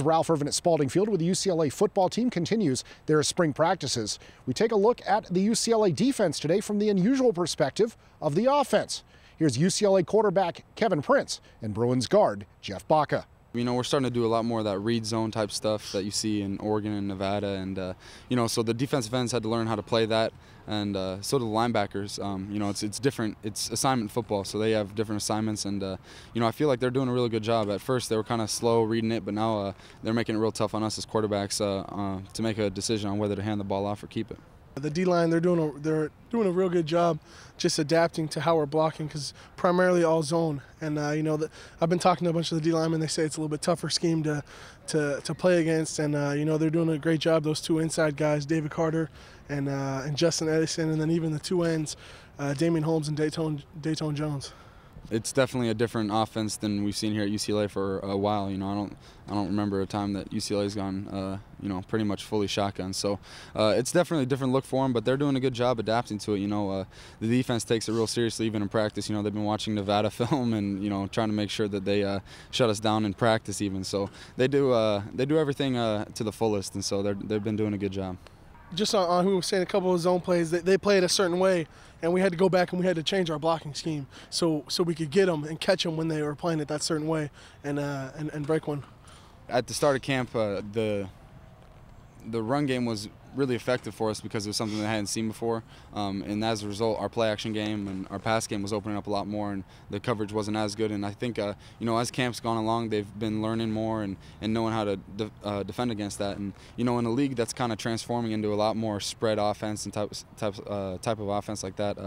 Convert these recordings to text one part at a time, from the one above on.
is Ralph Irvin at Spalding Field, where the UCLA football team continues their spring practices. We take a look at the UCLA defense today from the unusual perspective of the offense. Here's UCLA quarterback Kevin Prince and Bruins guard Jeff Baca. You know, we're starting to do a lot more of that read zone type stuff that you see in Oregon and Nevada, and you know, so the defensive ends had to learn how to play that, and so do the linebackers. You know, it's different. It's assignment football, so they have different assignments, and you know, I feel like they're doing a really good job. At first, they were kind of slow reading it, but now they're making it real tough on us as quarterbacks to make a decision on whether to hand the ball off or keep it. The D-line, they're doing a real good job just adapting to how we're blocking, because primarily all zone. And you know, I've been talking to a bunch of the D-linemen. They say it's a little bit tougher scheme to play against, and you know, they're doing a great job. Those two inside guys, David Carter and Justin Edison, and then even the two ends, Damian Holmes and Dayton Jones. It's definitely a different offense than we've seen here at UCLA for a while. You know, I don't remember a time that UCLA's gone, you know, pretty much fully shotgun. So it's definitely a different look for them, but they're doing a good job adapting to it. You know, the defense takes it real seriously, even in practice. You know, they've been watching Nevada film and, you know, trying to make sure that they shut us down in practice even. So they do everything to the fullest, and so they've been doing a good job. Just on who was saying a couple of zone plays, they played a certain way, and we had to go back and we had to change our blocking scheme so we could get them and catch them when they were playing it that certain way and break one. At the start of camp, the run game was really effective for us because it was something that I hadn't seen before, and as a result, our play action game and our pass game was opening up a lot more, and the coverage wasn't as good. And I think you know, as camp's gone along, they've been learning more and knowing how to defend against that. And you know, in a league that's kind of transforming into a lot more spread offense and type of offense like that,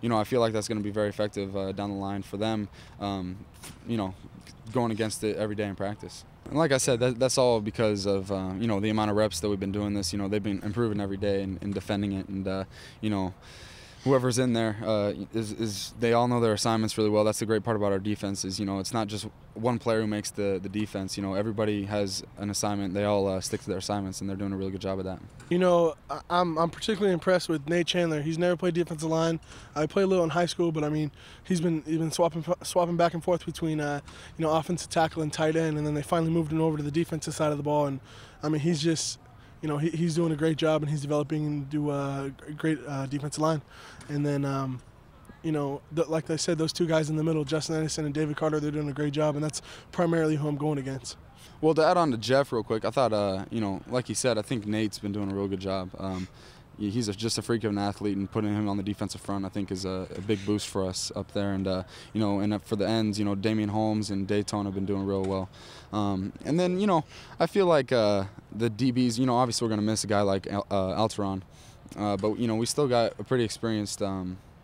you know, I feel like that's going to be very effective down the line for them. You know, going against it every day in practice. And like I said, that's all because of you know, the amount of reps that we've been doing this. You know, they've been improving every day in defending it, and you know, whoever's in there they all know their assignments really well. That's the great part about our defense is, you know, it's not just one player who makes the defense. You know, everybody has an assignment. They all stick to their assignments, and they're doing a really good job of that. You know, I'm particularly impressed with Nate Chandler. He's never played defensive line. I played a little in high school, but I mean, he's been swapping back and forth between you know, offensive tackle and tight end, and then they finally moved him over to the defensive side of the ball. And I mean, he's just, you know, he's doing a great job, and he's developing into a great defensive line. And then, you know, like I said, those two guys in the middle, Justin Edison and David Carter, they're doing a great job, and that's primarily who I'm going against. Well, to add on to Jeff real quick, I thought, you know, like he said, I think Nate's been doing a real good job. He's just a freak of an athlete, and putting him on the defensive front, I think, is a big boost for us up there. And you know, and for the ends, you know, Damian Holmes and Dayton have been doing real well. And then, you know, I feel like the DBs, you know, obviously we're going to miss a guy like Alteron, but you know, we still got a pretty experienced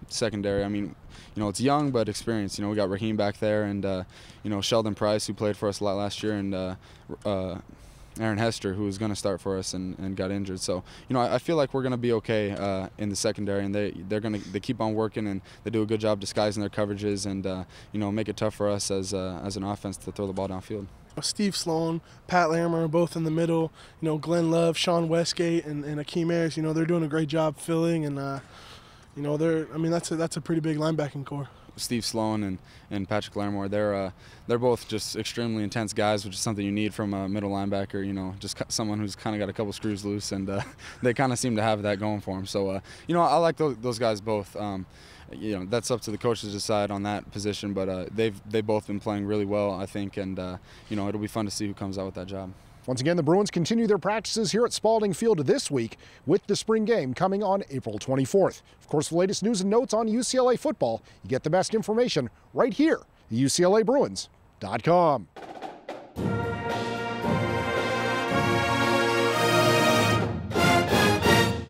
secondary. I mean, you know, it's young but experienced. You know, we got Raheem back there, and you know, Sheldon Price, who played for us a lot last year, and Aaron Hester, who was going to start for us and got injured. So, you know, I feel like we're going to be okay in the secondary, and they keep on working, and they do a good job disguising their coverages, and you know, make it tough for us as an offense to throw the ball downfield. Steve Sloan, Pat Lammer are both in the middle. You know, Glenn Love, Sean Westgate, and Akeem Ayers. You know, they're doing a great job filling, and you know, I mean, that's a pretty big linebacking core. Steve Sloan and Patrick Larimore, they're both just extremely intense guys, which is something you need from a middle linebacker. You know, just someone who's kind of got a couple screws loose, and they kind of seem to have that going for them. So you know, I like those guys both. You know, that's up to the coaches to decide on that position, but they've both been playing really well, I think, and you know, it'll be fun to see who comes out with that job. Once again, the Bruins continue their practices here at Spalding Field this week, with the spring game coming on April 24th. Of course, the latest news and notes on UCLA football, you get the best information right here at UCLABruins.com.